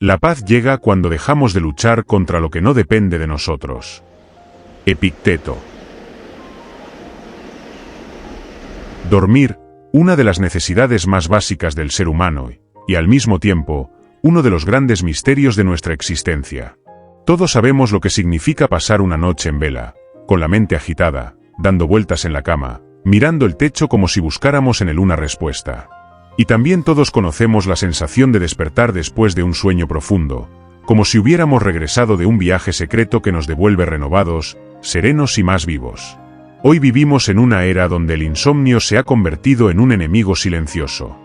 La paz llega cuando dejamos de luchar contra lo que no depende de nosotros. Epicteto. Dormir, una de las necesidades más básicas del ser humano, y al mismo tiempo, uno de los grandes misterios de nuestra existencia. Todos sabemos lo que significa pasar una noche en vela, con la mente agitada, dando vueltas en la cama, mirando el techo como si buscáramos en él una respuesta. Y también todos conocemos la sensación de despertar después de un sueño profundo, como si hubiéramos regresado de un viaje secreto que nos devuelve renovados, serenos y más vivos. Hoy vivimos en una era donde el insomnio se ha convertido en un enemigo silencioso.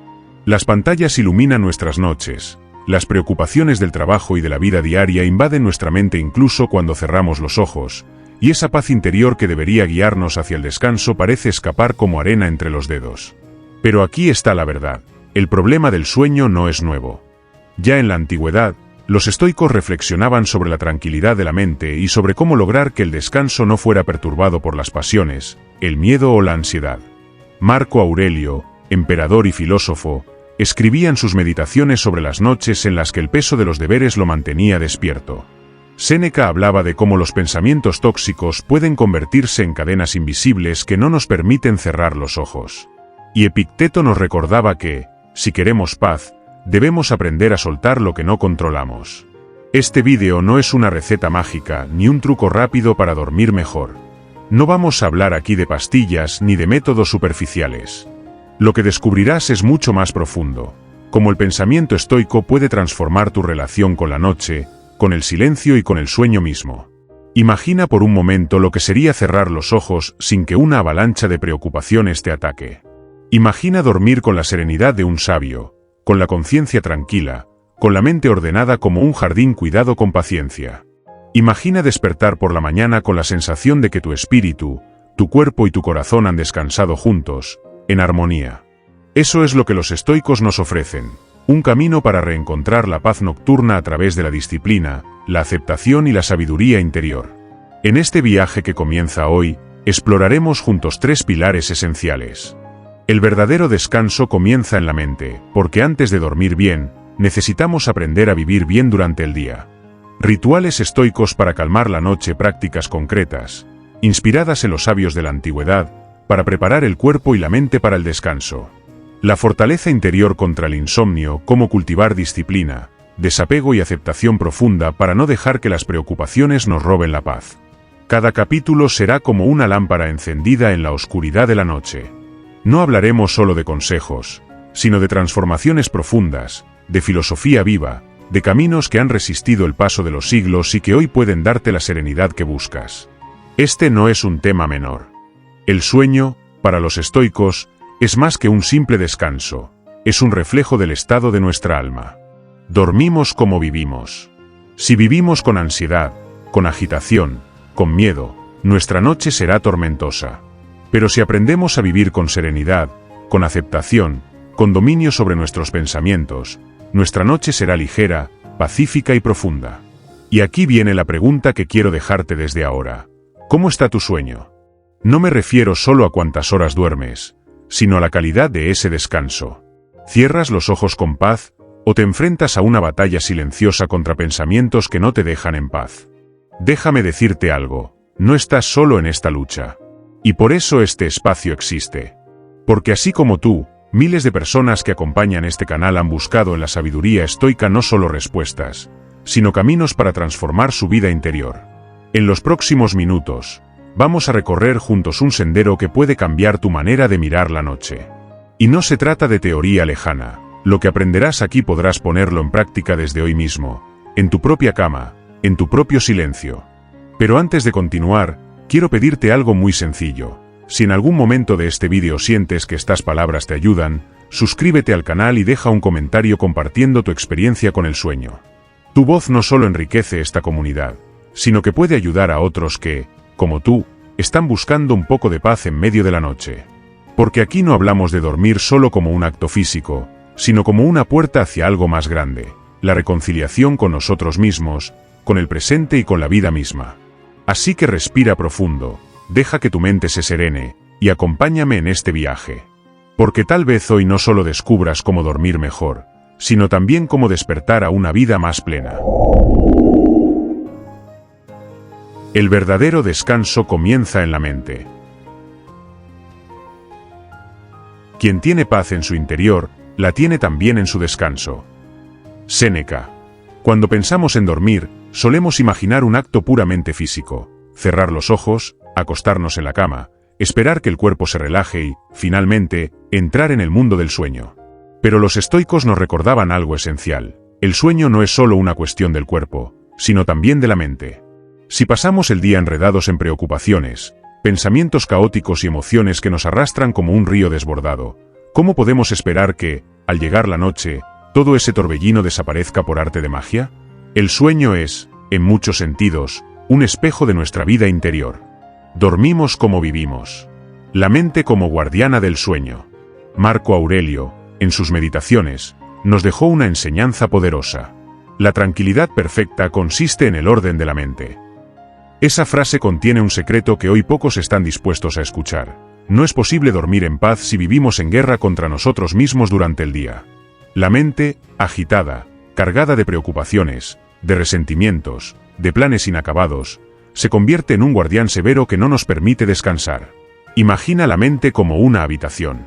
Las pantallas iluminan nuestras noches, las preocupaciones del trabajo y de la vida diaria invaden nuestra mente incluso cuando cerramos los ojos, y esa paz interior que debería guiarnos hacia el descanso parece escapar como arena entre los dedos. Pero aquí está la verdad, el problema del sueño no es nuevo. Ya en la antigüedad, los estoicos reflexionaban sobre la tranquilidad de la mente y sobre cómo lograr que el descanso no fuera perturbado por las pasiones, el miedo o la ansiedad. Marco Aurelio, emperador y filósofo, escribía en sus meditaciones sobre las noches en las que el peso de los deberes lo mantenía despierto. Séneca hablaba de cómo los pensamientos tóxicos pueden convertirse en cadenas invisibles que no nos permiten cerrar los ojos. Y Epicteto nos recordaba que, si queremos paz, debemos aprender a soltar lo que no controlamos. Este vídeo no es una receta mágica ni un truco rápido para dormir mejor. No vamos a hablar aquí de pastillas ni de métodos superficiales. Lo que descubrirás es mucho más profundo, cómo el pensamiento estoico puede transformar tu relación con la noche, con el silencio y con el sueño mismo. Imagina por un momento lo que sería cerrar los ojos sin que una avalancha de preocupaciones te ataque. Imagina dormir con la serenidad de un sabio, con la conciencia tranquila, con la mente ordenada como un jardín cuidado con paciencia. Imagina despertar por la mañana con la sensación de que tu espíritu, tu cuerpo y tu corazón han descansado juntos, en armonía. Eso es lo que los estoicos nos ofrecen, un camino para reencontrar la paz nocturna a través de la disciplina, la aceptación y la sabiduría interior. En este viaje que comienza hoy, exploraremos juntos 3 pilares esenciales. El verdadero descanso comienza en la mente, porque antes de dormir bien, necesitamos aprender a vivir bien durante el día. Rituales estoicos para calmar la noche, prácticas concretas, inspiradas en los sabios de la antigüedad, para preparar el cuerpo y la mente para el descanso. La fortaleza interior contra el insomnio, cómo cultivar disciplina, desapego y aceptación profunda para no dejar que las preocupaciones nos roben la paz. Cada capítulo será como una lámpara encendida en la oscuridad de la noche. No hablaremos solo de consejos, sino de transformaciones profundas, de filosofía viva, de caminos que han resistido el paso de los siglos y que hoy pueden darte la serenidad que buscas. Este no es un tema menor. El sueño, para los estoicos, es más que un simple descanso, es un reflejo del estado de nuestra alma. Dormimos como vivimos. Si vivimos con ansiedad, con agitación, con miedo, nuestra noche será tormentosa. Pero si aprendemos a vivir con serenidad, con aceptación, con dominio sobre nuestros pensamientos, nuestra noche será ligera, pacífica y profunda. Y aquí viene la pregunta que quiero dejarte desde ahora. ¿Cómo está tu sueño? No me refiero solo a cuántas horas duermes, sino a la calidad de ese descanso. ¿Cierras los ojos con paz, o te enfrentas a una batalla silenciosa contra pensamientos que no te dejan en paz? Déjame decirte algo, no estás solo en esta lucha. Y por eso este espacio existe. Porque así como tú, miles de personas que acompañan este canal han buscado en la sabiduría estoica no solo respuestas, sino caminos para transformar su vida interior. En los próximos minutos, vamos a recorrer juntos un sendero que puede cambiar tu manera de mirar la noche. Y no se trata de teoría lejana, lo que aprenderás aquí podrás ponerlo en práctica desde hoy mismo, en tu propia cama, en tu propio silencio. Pero antes de continuar, quiero pedirte algo muy sencillo. Si en algún momento de este vídeo sientes que estas palabras te ayudan, suscríbete al canal y deja un comentario compartiendo tu experiencia con el sueño. Tu voz no solo enriquece esta comunidad, sino que puede ayudar a otros que, como tú, están buscando un poco de paz en medio de la noche. Porque aquí no hablamos de dormir solo como un acto físico, sino como una puerta hacia algo más grande, la reconciliación con nosotros mismos, con el presente y con la vida misma. Así que respira profundo, deja que tu mente se serene, y acompáñame en este viaje. Porque tal vez hoy no solo descubras cómo dormir mejor, sino también cómo despertar a una vida más plena. El verdadero descanso comienza en la mente. Quien tiene paz en su interior, la tiene también en su descanso. Séneca. Cuando pensamos en dormir, solemos imaginar un acto puramente físico: cerrar los ojos, acostarnos en la cama, esperar que el cuerpo se relaje y, finalmente, entrar en el mundo del sueño. Pero los estoicos nos recordaban algo esencial: el sueño no es solo una cuestión del cuerpo, sino también de la mente. Si pasamos el día enredados en preocupaciones, pensamientos caóticos y emociones que nos arrastran como un río desbordado, ¿cómo podemos esperar que, al llegar la noche, todo ese torbellino desaparezca por arte de magia? El sueño es, en muchos sentidos, un espejo de nuestra vida interior. Dormimos como vivimos. La mente como guardiana del sueño. Marco Aurelio, en sus Meditaciones, nos dejó una enseñanza poderosa. La tranquilidad perfecta consiste en el orden de la mente. Esa frase contiene un secreto que hoy pocos están dispuestos a escuchar. No es posible dormir en paz si vivimos en guerra contra nosotros mismos durante el día. La mente, agitada, cargada de preocupaciones, de resentimientos, de planes inacabados, se convierte en un guardián severo que no nos permite descansar. Imagina la mente como una habitación.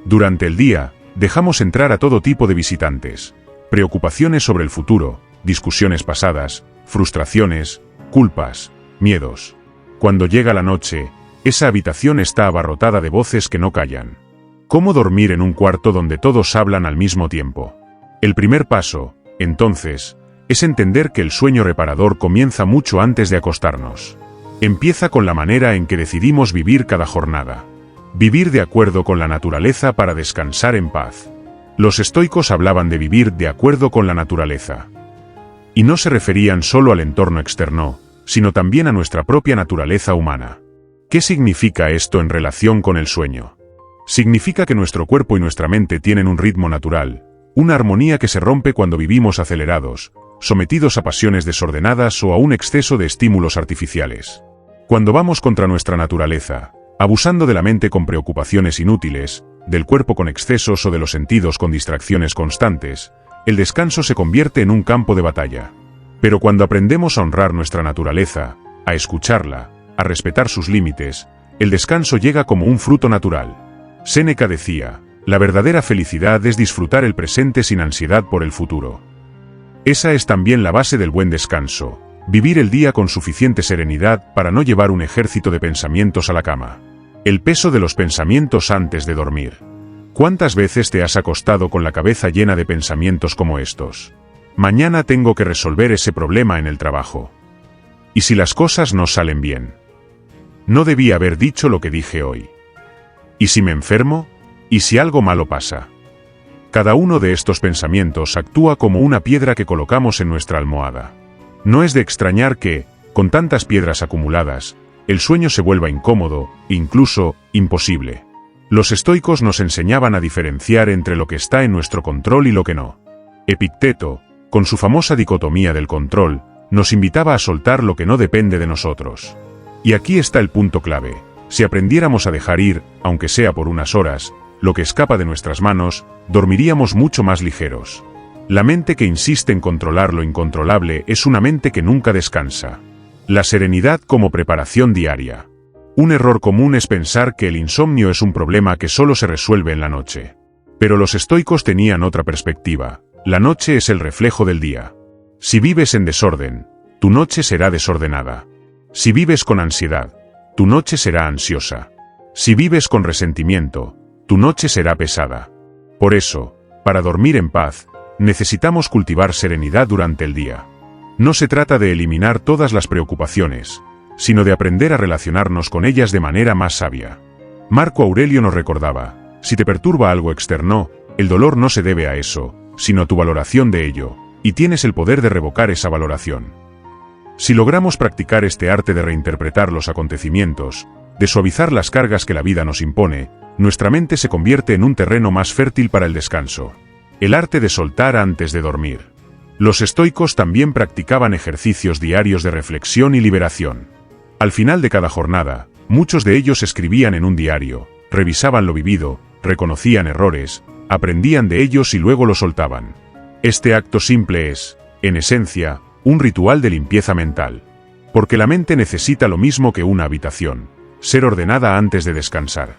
Durante el día, dejamos entrar a todo tipo de visitantes: preocupaciones sobre el futuro, discusiones pasadas, frustraciones, culpas, miedos. Cuando llega la noche, esa habitación está abarrotada de voces que no callan. ¿Cómo dormir en un cuarto donde todos hablan al mismo tiempo? El primer paso, entonces, es entender que el sueño reparador comienza mucho antes de acostarnos. Empieza con la manera en que decidimos vivir cada jornada. Vivir de acuerdo con la naturaleza para descansar en paz. Los estoicos hablaban de vivir de acuerdo con la naturaleza. Y no se referían solo al entorno externo, sino también a nuestra propia naturaleza humana. ¿Qué significa esto en relación con el sueño? Significa que nuestro cuerpo y nuestra mente tienen un ritmo natural, una armonía que se rompe cuando vivimos acelerados, sometidos a pasiones desordenadas o a un exceso de estímulos artificiales. Cuando vamos contra nuestra naturaleza, abusando de la mente con preocupaciones inútiles, del cuerpo con excesos o de los sentidos con distracciones constantes, el descanso se convierte en un campo de batalla. Pero cuando aprendemos a honrar nuestra naturaleza, a escucharla, a respetar sus límites, el descanso llega como un fruto natural. Séneca decía: la verdadera felicidad es disfrutar el presente sin ansiedad por el futuro. Esa es también la base del buen descanso: vivir el día con suficiente serenidad para no llevar un ejército de pensamientos a la cama. El peso de los pensamientos antes de dormir. ¿Cuántas veces te has acostado con la cabeza llena de pensamientos como estos? Mañana tengo que resolver ese problema en el trabajo. ¿Y si las cosas no salen bien? No debía haber dicho lo que dije hoy. ¿Y si me enfermo? ¿Y si algo malo pasa? Cada uno de estos pensamientos actúa como una piedra que colocamos en nuestra almohada. No es de extrañar que, con tantas piedras acumuladas, el sueño se vuelva incómodo, incluso imposible. Los estoicos nos enseñaban a diferenciar entre lo que está en nuestro control y lo que no. Epicteto, con su famosa dicotomía del control, nos invitaba a soltar lo que no depende de nosotros. Y aquí está el punto clave: si aprendiéramos a dejar ir, aunque sea por unas horas, lo que escapa de nuestras manos, dormiríamos mucho más ligeros. La mente que insiste en controlar lo incontrolable es una mente que nunca descansa. La serenidad como preparación diaria. Un error común es pensar que el insomnio es un problema que solo se resuelve en la noche. Pero los estoicos tenían otra perspectiva: la noche es el reflejo del día. Si vives en desorden, tu noche será desordenada. Si vives con ansiedad, tu noche será ansiosa. Si vives con resentimiento, tu noche será pesada. Por eso, para dormir en paz, necesitamos cultivar serenidad durante el día. No se trata de eliminar todas las preocupaciones, sino de aprender a relacionarnos con ellas de manera más sabia. Marco Aurelio nos recordaba: si te perturba algo externo, el dolor no se debe a eso, sino a tu valoración de ello, y tienes el poder de revocar esa valoración. Si logramos practicar este arte de reinterpretar los acontecimientos, de suavizar las cargas que la vida nos impone, nuestra mente se convierte en un terreno más fértil para el descanso. El arte de soltar antes de dormir. Los estoicos también practicaban ejercicios diarios de reflexión y liberación. Al final de cada jornada, muchos de ellos escribían en un diario, revisaban lo vivido, reconocían errores, aprendían de ellos y luego lo soltaban. Este acto simple es, en esencia, un ritual de limpieza mental. Porque la mente necesita lo mismo que una habitación, ser ordenada antes de descansar.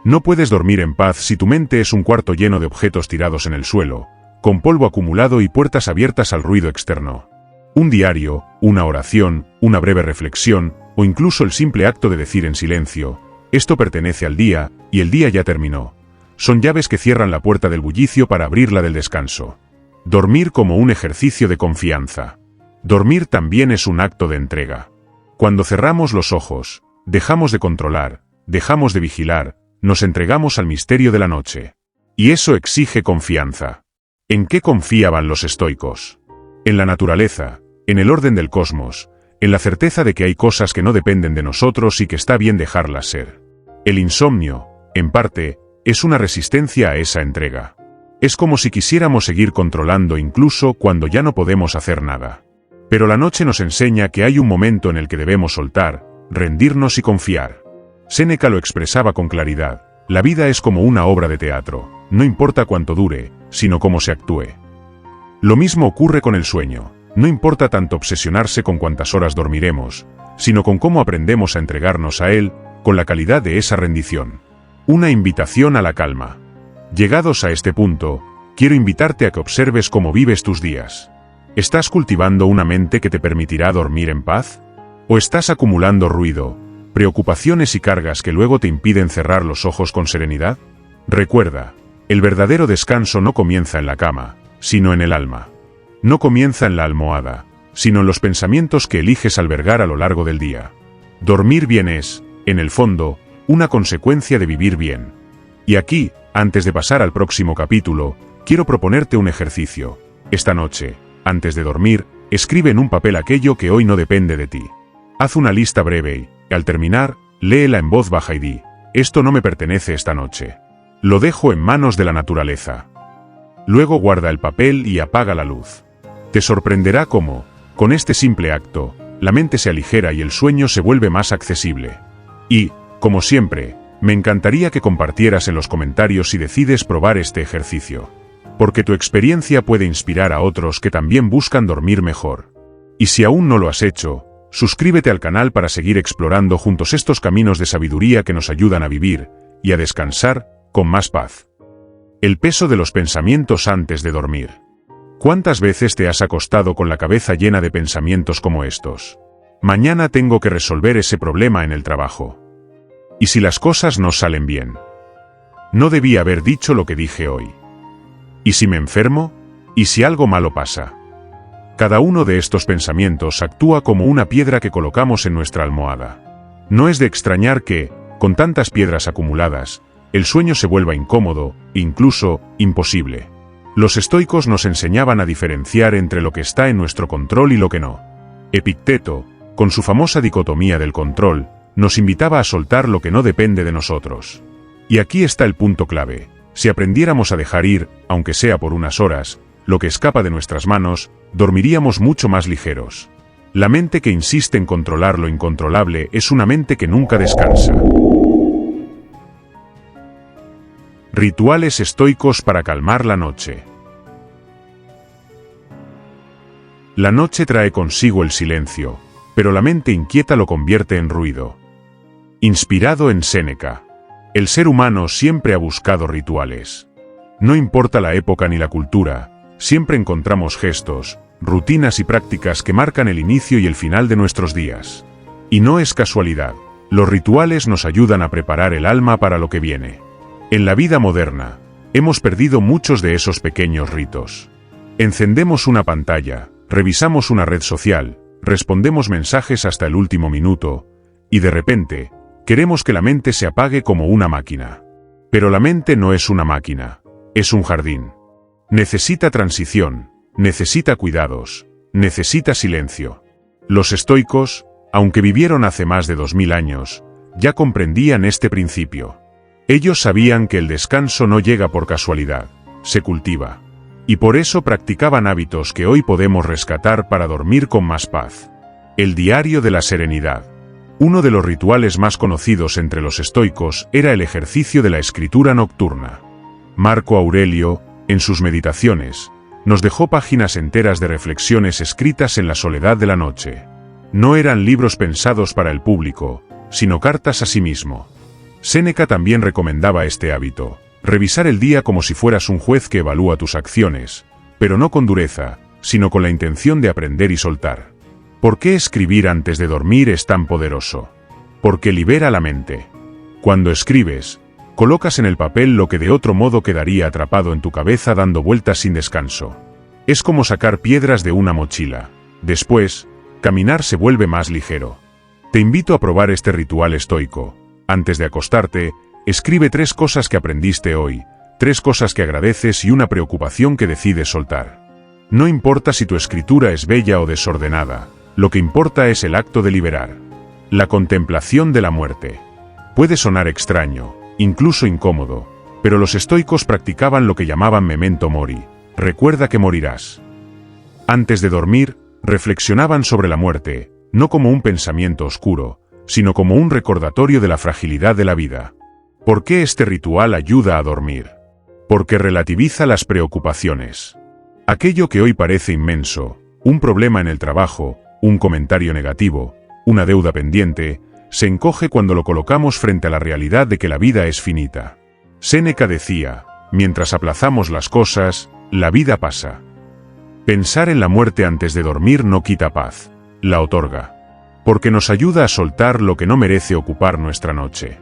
No puedes dormir en paz si tu mente es un cuarto lleno de objetos tirados en el suelo, con polvo acumulado y puertas abiertas al ruido externo. Un diario, una oración, una breve reflexión, o incluso el simple acto de decir en silencio, esto pertenece al día, y el día ya terminó. Son llaves que cierran la puerta del bullicio para abrirla del descanso. Dormir como un ejercicio de confianza. Dormir también es un acto de entrega. Cuando cerramos los ojos, dejamos de controlar, dejamos de vigilar, nos entregamos al misterio de la noche. Y eso exige confianza. ¿En qué confiaban los estoicos? En la naturaleza, en el orden del cosmos, en la certeza de que hay cosas que no dependen de nosotros y que está bien dejarlas ser. El insomnio, en parte, es una resistencia a esa entrega. Es como si quisiéramos seguir controlando incluso cuando ya no podemos hacer nada. Pero la noche nos enseña que hay un momento en el que debemos soltar, rendirnos y confiar. Séneca lo expresaba con claridad: la vida es como una obra de teatro, no importa cuánto dure, sino cómo se actúe. Lo mismo ocurre con el sueño. No importa tanto obsesionarse con cuántas horas dormiremos, sino con cómo aprendemos a entregarnos a él, con la calidad de esa rendición. Una invitación a la calma. Llegados a este punto, quiero invitarte a que observes cómo vives tus días. ¿Estás cultivando una mente que te permitirá dormir en paz? ¿O estás acumulando ruido, preocupaciones y cargas que luego te impiden cerrar los ojos con serenidad? Recuerda, el verdadero descanso no comienza en la cama, sino en el alma. No comienza en la almohada, sino en los pensamientos que eliges albergar a lo largo del día. Dormir bien es, en el fondo, una consecuencia de vivir bien. Y aquí, antes de pasar al próximo capítulo, quiero proponerte un ejercicio. Esta noche, antes de dormir, escribe en un papel aquello que hoy no depende de ti. Haz una lista breve y, al terminar, léela en voz baja y di: esto no me pertenece esta noche. Lo dejo en manos de la naturaleza. Luego guarda el papel y apaga la luz. Te sorprenderá cómo, con este simple acto, la mente se aligera y el sueño se vuelve más accesible. Y, como siempre, me encantaría que compartieras en los comentarios si decides probar este ejercicio. Porque tu experiencia puede inspirar a otros que también buscan dormir mejor. Y si aún no lo has hecho, suscríbete al canal para seguir explorando juntos estos caminos de sabiduría que nos ayudan a vivir y a descansar con más paz. El peso de los pensamientos antes de dormir. ¿Cuántas veces te has acostado con la cabeza llena de pensamientos como estos? Mañana tengo que resolver ese problema en el trabajo. ¿Y si las cosas no salen bien? No debí haber dicho lo que dije hoy. ¿Y si me enfermo? ¿Y si algo malo pasa? Cada uno de estos pensamientos actúa como una piedra que colocamos en nuestra almohada. No es de extrañar que, con tantas piedras acumuladas, el sueño se vuelva incómodo, incluso imposible. Los estoicos nos enseñaban a diferenciar entre lo que está en nuestro control y lo que no. Epicteto, con su famosa dicotomía del control, nos invitaba a soltar lo que no depende de nosotros. Y aquí está el punto clave: si aprendiéramos a dejar ir, aunque sea por unas horas, lo que escapa de nuestras manos, dormiríamos mucho más ligeros. La mente que insiste en controlar lo incontrolable es una mente que nunca descansa. Rituales estoicos para calmar la noche. La noche trae consigo el silencio, pero la mente inquieta lo convierte en ruido. Inspirado en Séneca. El ser humano siempre ha buscado rituales. No importa la época ni la cultura, siempre encontramos gestos, rutinas y prácticas que marcan el inicio y el final de nuestros días. Y no es casualidad, los rituales nos ayudan a preparar el alma para lo que viene. En la vida moderna, hemos perdido muchos de esos pequeños ritos. Encendemos una pantalla, revisamos una red social, respondemos mensajes hasta el último minuto, y de repente, queremos que la mente se apague como una máquina. Pero la mente no es una máquina, es un jardín. Necesita transición, necesita cuidados, necesita silencio. Los estoicos, aunque vivieron hace más de 2000 años, ya comprendían este principio. Ellos sabían que el descanso no llega por casualidad, se cultiva. Y por eso practicaban hábitos que hoy podemos rescatar para dormir con más paz. El diario de la serenidad. Uno de los rituales más conocidos entre los estoicos era el ejercicio de la escritura nocturna. Marco Aurelio, en sus Meditaciones, Nos dejó páginas enteras de reflexiones escritas en la soledad de la noche. No eran libros pensados para el público, sino cartas a sí mismo. Séneca también recomendaba este hábito: revisar el día como si fueras un juez que evalúa tus acciones, pero no con dureza, sino con la intención de aprender y soltar. ¿Por qué escribir antes de dormir es tan poderoso? Porque libera la mente. Cuando escribes, colocas en el papel lo que de otro modo quedaría atrapado en tu cabeza dando vueltas sin descanso. Es como sacar piedras de una mochila. Después, caminar se vuelve más ligero. Te invito a probar este ritual estoico. Antes de acostarte, escribe 3 cosas que aprendiste hoy, 3 cosas que agradeces y una preocupación que decides soltar. No importa si tu escritura es bella o desordenada, lo que importa es el acto de liberar. La contemplación de la muerte. Puede sonar extraño, incluso incómodo, pero los estoicos practicaban lo que llamaban memento mori, recuerda que morirás. Antes de dormir, reflexionaban sobre la muerte, no como un pensamiento oscuro, sino como un recordatorio de la fragilidad de la vida. ¿Por qué este ritual ayuda a dormir? Porque relativiza las preocupaciones. Aquello que hoy parece inmenso, un problema en el trabajo, un comentario negativo, una deuda pendiente, se encoge cuando lo colocamos frente a la realidad de que la vida es finita. Séneca decía: mientras aplazamos las cosas, la vida pasa. Pensar en la muerte antes de dormir no quita paz, la otorga. Porque nos ayuda a soltar lo que no merece ocupar nuestra noche.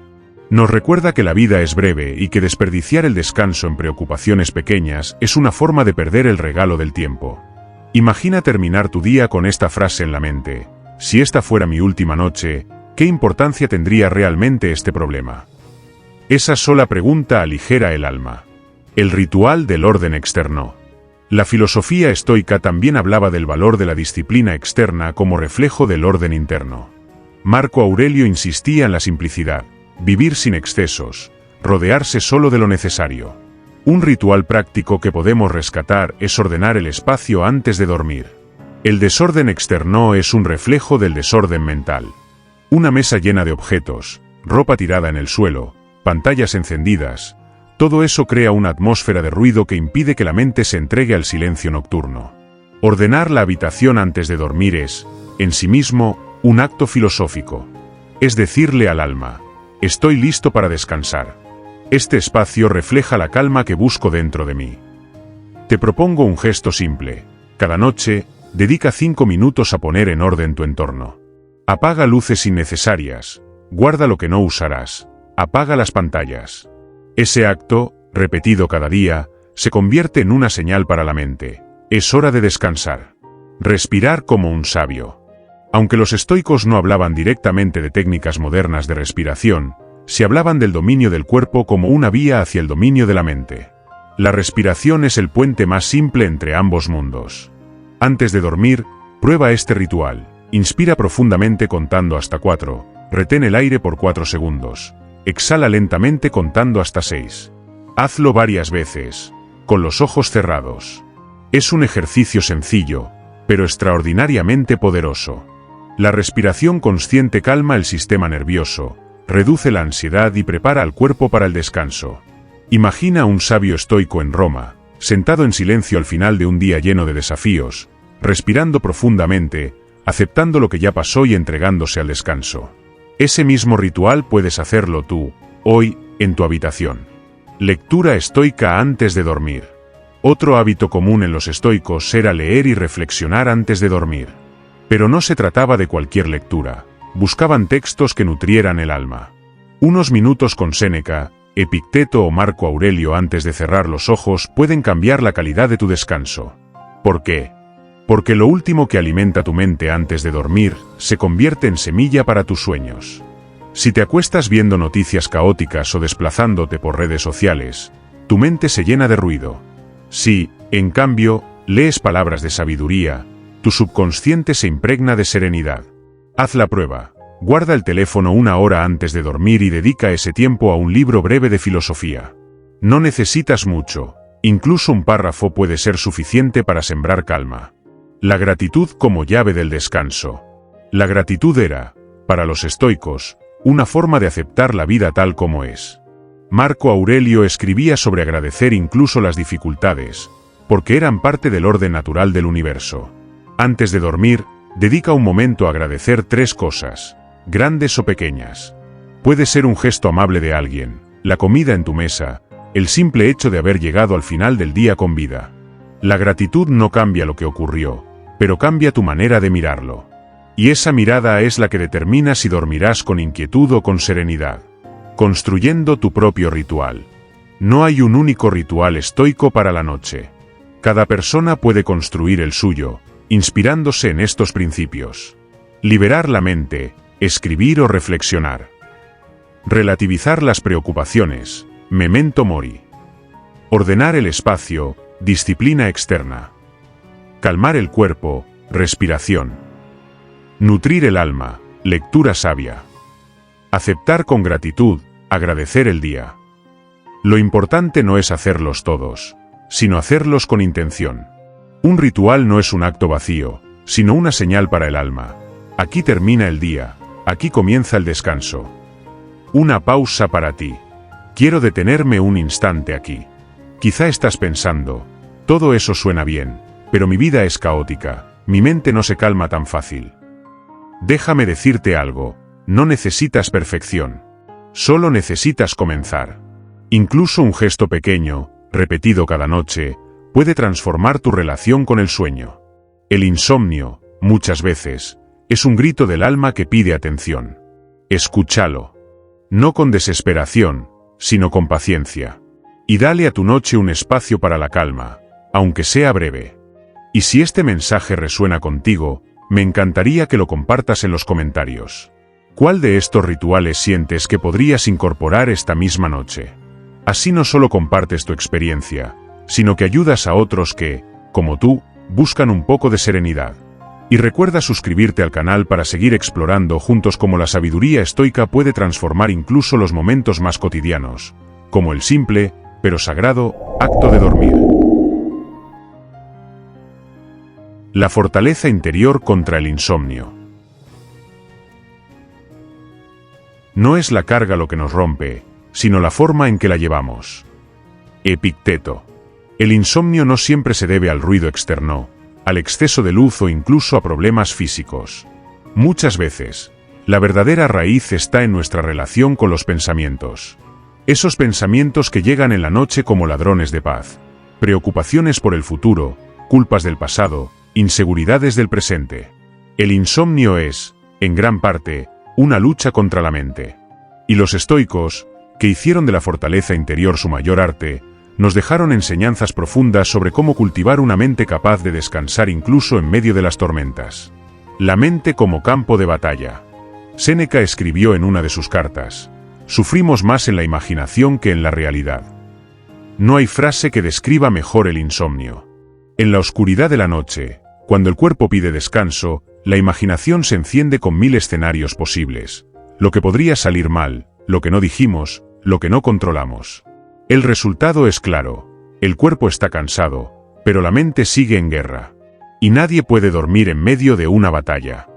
Nos recuerda que la vida es breve y que desperdiciar el descanso en preocupaciones pequeñas es una forma de perder el regalo del tiempo. Imagina terminar tu día con esta frase en la mente: si esta fuera mi última noche, ¿qué importancia tendría realmente este problema? Esa sola pregunta aligera el alma. El ritual del orden externo. La filosofía estoica también hablaba del valor de la disciplina externa como reflejo del orden interno. Marco Aurelio insistía en la simplicidad, vivir sin excesos, rodearse solo de lo necesario. Un ritual práctico que podemos rescatar es ordenar el espacio antes de dormir. El desorden externo es un reflejo del desorden mental. Una mesa llena de objetos, ropa tirada en el suelo, pantallas encendidas, todo eso crea una atmósfera de ruido que impide que la mente se entregue al silencio nocturno. Ordenar la habitación antes de dormir es, en sí mismo, un acto filosófico. Es decirle al alma: estoy listo para descansar. Este espacio refleja la calma que busco dentro de mí. Te propongo un gesto simple. Cada noche, dedica 5 minutos a poner en orden tu entorno. Apaga luces innecesarias, guarda lo que no usarás, apaga las pantallas. Ese acto, repetido cada día, se convierte en una señal para la mente: es hora de descansar. Respirar como un sabio. Aunque los estoicos no hablaban directamente de técnicas modernas de respiración, se hablaban del dominio del cuerpo como una vía hacia el dominio de la mente. La respiración es el puente más simple entre ambos mundos. Antes de dormir, prueba este ritual. Inspira profundamente contando hasta 4, retén el aire por 4 segundos. Exhala lentamente contando hasta 6. Hazlo varias veces, con los ojos cerrados. Es un ejercicio sencillo, pero extraordinariamente poderoso. La respiración consciente calma el sistema nervioso, reduce la ansiedad y prepara al cuerpo para el descanso. Imagina a un sabio estoico en Roma, sentado en silencio al final de un día lleno de desafíos, respirando profundamente, aceptando lo que ya pasó y entregándose al descanso. Ese mismo ritual puedes hacerlo tú, hoy, en tu habitación. Lectura estoica antes de dormir. Otro hábito común en los estoicos era leer y reflexionar antes de dormir. Pero no se trataba de cualquier lectura, buscaban textos que nutrieran el alma. Unos minutos con Séneca, Epicteto o Marco Aurelio antes de cerrar los ojos pueden cambiar la calidad de tu descanso. ¿Por qué? Porque lo último que alimenta tu mente antes de dormir se convierte en semilla para tus sueños. Si te acuestas viendo noticias caóticas o desplazándote por redes sociales, tu mente se llena de ruido. Si, en cambio, lees palabras de sabiduría, tu subconsciente se impregna de serenidad. Haz la prueba. Guarda el teléfono 1 hora antes de dormir y dedica ese tiempo a un libro breve de filosofía. No necesitas mucho, incluso un párrafo puede ser suficiente para sembrar calma. La gratitud como llave del descanso. La gratitud era, para los estoicos, una forma de aceptar la vida tal como es. Marco Aurelio escribía sobre agradecer incluso las dificultades, porque eran parte del orden natural del universo. Antes de dormir, dedica un momento a agradecer 3 cosas, grandes o pequeñas. Puede ser un gesto amable de alguien, la comida en tu mesa, el simple hecho de haber llegado al final del día con vida. La gratitud no cambia lo que ocurrió, pero cambia tu manera de mirarlo. Y esa mirada es la que determina si dormirás con inquietud o con serenidad. Construyendo tu propio ritual. No hay un único ritual estoico para la noche. Cada persona puede construir el suyo, inspirándose en estos principios. Liberar la mente, escribir o reflexionar. Relativizar las preocupaciones, memento mori. Ordenar el espacio, disciplina externa. Calmar el cuerpo, respiración. Nutrir el alma, lectura sabia. Aceptar con gratitud, agradecer el día. Lo importante no es hacerlos todos, sino hacerlos con intención. Un ritual no es un acto vacío, sino una señal para el alma. Aquí termina el día, aquí comienza el descanso. Una pausa para ti. Quiero detenerme un instante aquí. Quizá estás pensando, todo eso suena bien, pero mi vida es caótica, mi mente no se calma tan fácil. Déjame decirte algo, no necesitas perfección. Solo necesitas comenzar. Incluso un gesto pequeño, repetido cada noche, puede transformar tu relación con el sueño. El insomnio, muchas veces, es un grito del alma que pide atención. Escúchalo. No con desesperación, sino con paciencia. Y dale a tu noche un espacio para la calma, aunque sea breve. Y si este mensaje resuena contigo, me encantaría que lo compartas en los comentarios. ¿Cuál de estos rituales sientes que podrías incorporar esta misma noche? Así no solo compartes tu experiencia, sino que ayudas a otros que, como tú, buscan un poco de serenidad. Y recuerda suscribirte al canal para seguir explorando juntos cómo la sabiduría estoica puede transformar incluso los momentos más cotidianos, como el simple, pero sagrado, acto de dormir. La fortaleza interior contra el insomnio. No es la carga lo que nos rompe, sino la forma en que la llevamos. Epicteto. El insomnio no siempre se debe al ruido externo, al exceso de luz o incluso a problemas físicos. Muchas veces, la verdadera raíz está en nuestra relación con los pensamientos. Esos pensamientos que llegan en la noche como ladrones de paz. Preocupaciones por el futuro, culpas del pasado, inseguridades del presente. El insomnio es, en gran parte, una lucha contra la mente. Y los estoicos, que hicieron de la fortaleza interior su mayor arte, nos dejaron enseñanzas profundas sobre cómo cultivar una mente capaz de descansar incluso en medio de las tormentas. La mente como campo de batalla. Séneca escribió en una de sus cartas: sufrimos más en la imaginación que en la realidad. No hay frase que describa mejor el insomnio. En la oscuridad de la noche, cuando el cuerpo pide descanso, la imaginación se enciende con 1000 escenarios posibles. Lo que podría salir mal, lo que no dijimos, lo que no controlamos. El resultado es claro. El cuerpo está cansado, pero la mente sigue en guerra. Y nadie puede dormir en medio de una batalla.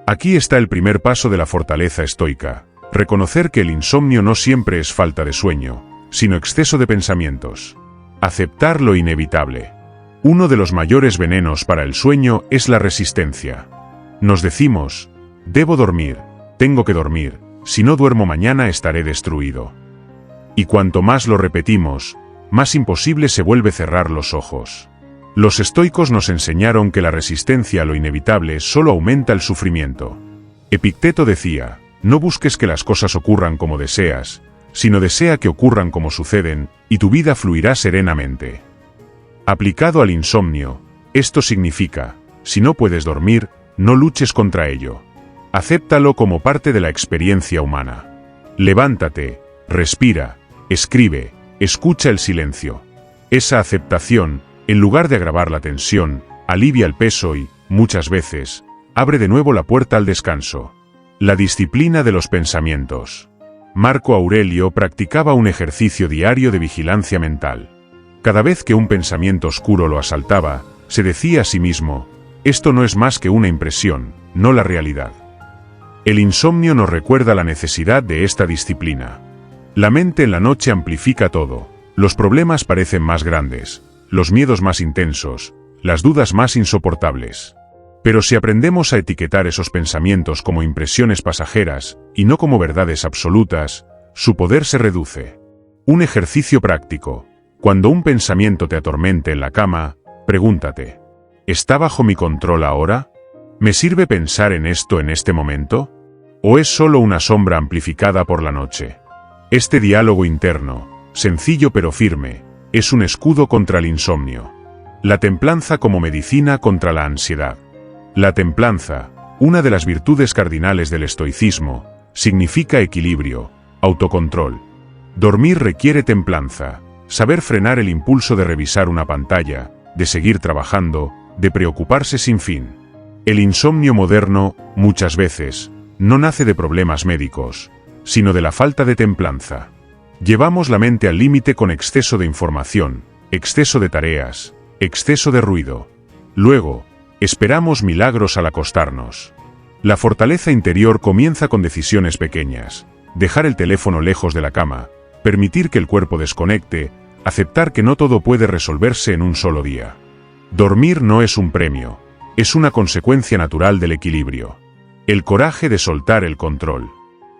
Aquí está el primer paso de la fortaleza estoica. Reconocer que el insomnio no siempre es falta de sueño, sino exceso de pensamientos. Aceptar lo inevitable. Uno de los mayores venenos para el sueño es la resistencia. Nos decimos, debo dormir, tengo que dormir, si no duermo mañana estaré destruido. Y cuanto más lo repetimos, más imposible se vuelve cerrar los ojos. Los estoicos nos enseñaron que la resistencia a lo inevitable solo aumenta el sufrimiento. Epicteto decía: no busques que las cosas ocurran como deseas, sino desea que ocurran como suceden, y tu vida fluirá serenamente. Aplicado al insomnio, esto significa: si no puedes dormir, no luches contra ello. Acéptalo como parte de la experiencia humana. Levántate, respira, escribe, escucha el silencio. Esa aceptación, en lugar de agravar la tensión, alivia el peso y, muchas veces, abre de nuevo la puerta al descanso. La disciplina de los pensamientos. Marco Aurelio practicaba un ejercicio diario de vigilancia mental. Cada vez que un pensamiento oscuro lo asaltaba, se decía a sí mismo: esto no es más que una impresión, no la realidad. El insomnio nos recuerda la necesidad de esta disciplina. La mente en la noche amplifica todo. Los problemas parecen más grandes, los miedos más intensos, las dudas más insoportables. Pero si aprendemos a etiquetar esos pensamientos como impresiones pasajeras y no como verdades absolutas, su poder se reduce. Un ejercicio práctico. Cuando un pensamiento te atormente en la cama, pregúntate: ¿está bajo mi control ahora? ¿Me sirve pensar en esto en este momento? ¿O es solo una sombra amplificada por la noche? Este diálogo interno, sencillo pero firme, es un escudo contra el insomnio. La templanza como medicina contra la ansiedad. La templanza, una de las virtudes cardinales del estoicismo, significa equilibrio, autocontrol. Dormir requiere templanza, saber frenar el impulso de revisar una pantalla, de seguir trabajando, de preocuparse sin fin. El insomnio moderno, muchas veces, no nace de problemas médicos, sino de la falta de templanza. Llevamos la mente al límite con exceso de información, exceso de tareas, exceso de ruido. Luego, esperamos milagros al acostarnos. La fortaleza interior comienza con decisiones pequeñas: dejar el teléfono lejos de la cama, permitir que el cuerpo desconecte, aceptar que no todo puede resolverse en un solo día. Dormir no es un premio, es una consecuencia natural del equilibrio. El coraje de soltar el control.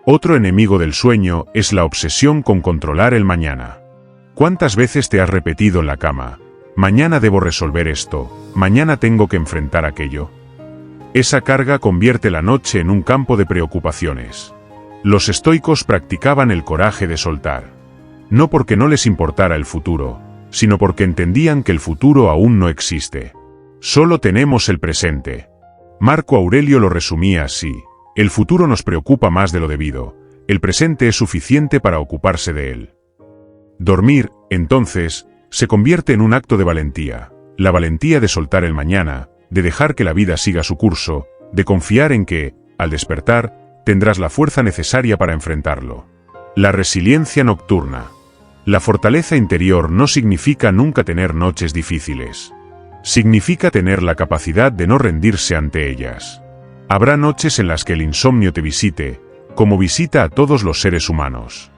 Otro enemigo del sueño es la obsesión con controlar el mañana. ¿Cuántas veces te has repetido en la cama: mañana debo resolver esto, mañana tengo que enfrentar aquello? Esa carga convierte la noche en un campo de preocupaciones. Los estoicos practicaban el coraje de soltar. No porque no les importara el futuro, sino porque entendían que el futuro aún no existe. Solo tenemos el presente. Marco Aurelio lo resumía así: el futuro nos preocupa más de lo debido, el presente es suficiente para ocuparse de él. Dormir, entonces, se convierte en un acto de valentía, la valentía de soltar el mañana, de dejar que la vida siga su curso, de confiar en que, al despertar, tendrás la fuerza necesaria para enfrentarlo. La resiliencia nocturna. La fortaleza interior no significa nunca tener noches difíciles. Significa tener la capacidad de no rendirse ante ellas. Habrá noches en las que el insomnio te visite, como visita a todos los seres humanos.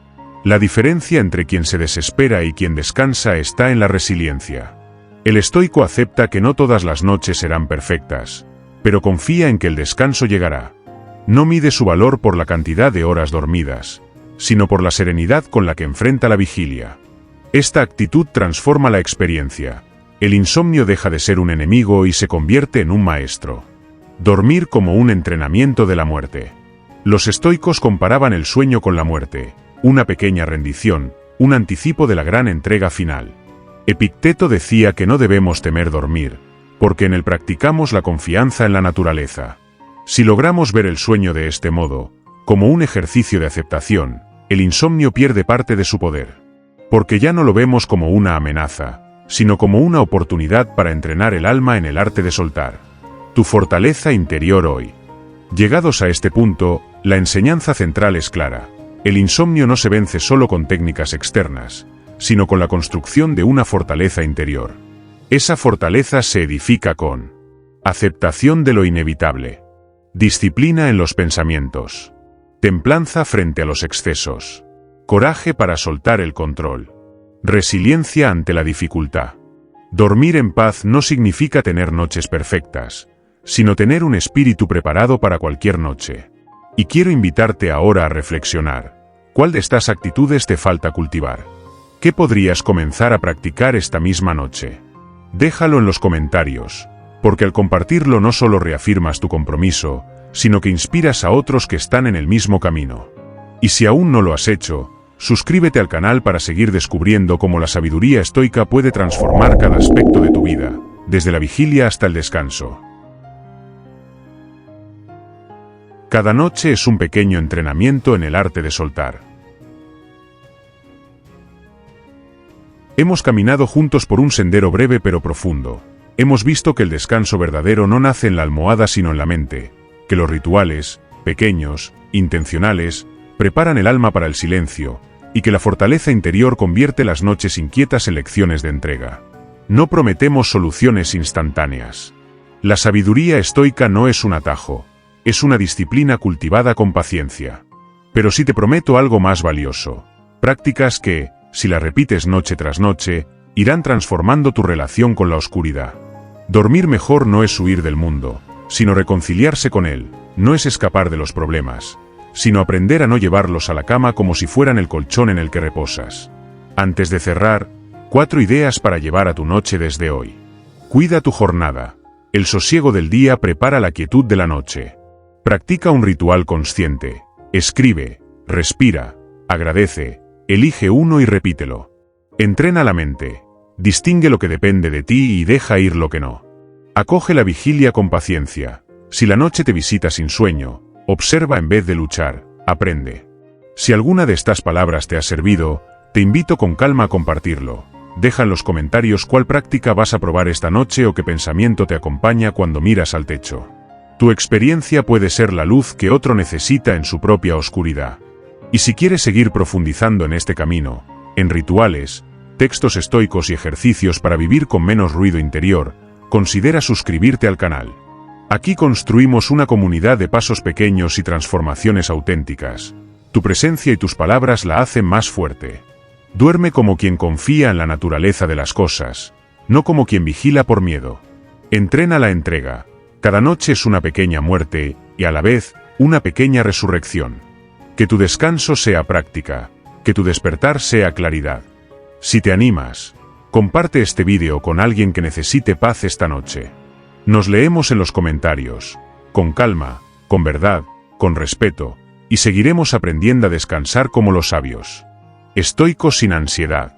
La diferencia entre quien se desespera y quien descansa está en la resiliencia. El estoico acepta que no todas las noches serán perfectas, pero confía en que el descanso llegará. No mide su valor por la cantidad de horas dormidas, sino por la serenidad con la que enfrenta la vigilia. Esta actitud transforma la experiencia. El insomnio deja de ser un enemigo y se convierte en un maestro. Dormir como un entrenamiento de la muerte. Los estoicos comparaban el sueño con la muerte, una pequeña rendición, un anticipo de la gran entrega final. Epicteto decía que no debemos temer dormir, porque en él practicamos la confianza en la naturaleza. Si logramos ver el sueño de este modo, como un ejercicio de aceptación, el insomnio pierde parte de su poder. Porque ya no lo vemos como una amenaza, sino como una oportunidad para entrenar el alma en el arte de soltar. Tu fortaleza interior hoy. Llegados a este punto, la enseñanza central es clara. El insomnio no se vence solo con técnicas externas, sino con la construcción de una fortaleza interior. Esa fortaleza se edifica con aceptación de lo inevitable, disciplina en los pensamientos, templanza frente a los excesos, coraje para soltar el control, resiliencia ante la dificultad. Dormir en paz no significa tener noches perfectas, sino tener un espíritu preparado para cualquier noche. Y quiero invitarte ahora a reflexionar: ¿cuál de estas actitudes te falta cultivar? ¿Qué podrías comenzar a practicar esta misma noche? Déjalo en los comentarios, porque al compartirlo no solo reafirmas tu compromiso, sino que inspiras a otros que están en el mismo camino. Y si aún no lo has hecho, suscríbete al canal para seguir descubriendo cómo la sabiduría estoica puede transformar cada aspecto de tu vida, desde la vigilia hasta el descanso. Cada noche es un pequeño entrenamiento en el arte de soltar. Hemos caminado juntos por un sendero breve pero profundo. Hemos visto que el descanso verdadero no nace en la almohada sino en la mente, que los rituales, pequeños, intencionales, preparan el alma para el silencio, y que la fortaleza interior convierte las noches inquietas en lecciones de entrega. No prometemos soluciones instantáneas. La sabiduría estoica no es un atajo, es una disciplina cultivada con paciencia. Pero sí te prometo algo más valioso: prácticas que, si las repites noche tras noche, irán transformando tu relación con la oscuridad. Dormir mejor no es huir del mundo, sino reconciliarse con él, no es escapar de los problemas, sino aprender a no llevarlos a la cama como si fueran el colchón en el que reposas. Antes de cerrar, 4 ideas para llevar a tu noche desde hoy. Cuida tu jornada. El sosiego del día prepara la quietud de la noche. Practica un ritual consciente. Escribe, respira, agradece, elige uno y repítelo. Entrena la mente. Distingue lo que depende de ti y deja ir lo que no. Acoge la vigilia con paciencia. Si la noche te visita sin sueño, observa en vez de luchar, aprende. Si alguna de estas palabras te ha servido, te invito con calma a compartirlo. Deja en los comentarios cuál práctica vas a probar esta noche o qué pensamiento te acompaña cuando miras al techo. Tu experiencia puede ser la luz que otro necesita en su propia oscuridad. Y si quieres seguir profundizando en este camino, en rituales, textos estoicos y ejercicios para vivir con menos ruido interior, considera suscribirte al canal. Aquí construimos una comunidad de pasos pequeños y transformaciones auténticas. Tu presencia y tus palabras la hacen más fuerte. Duerme como quien confía en la naturaleza de las cosas, no como quien vigila por miedo. Entrena la entrega. Cada noche es una pequeña muerte, y a la vez, una pequeña resurrección. Que tu descanso sea práctica, que tu despertar sea claridad. Si te animas, comparte este vídeo con alguien que necesite paz esta noche. Nos leemos en los comentarios, con calma, con verdad, con respeto, y seguiremos aprendiendo a descansar como los sabios. Estoicos sin ansiedad.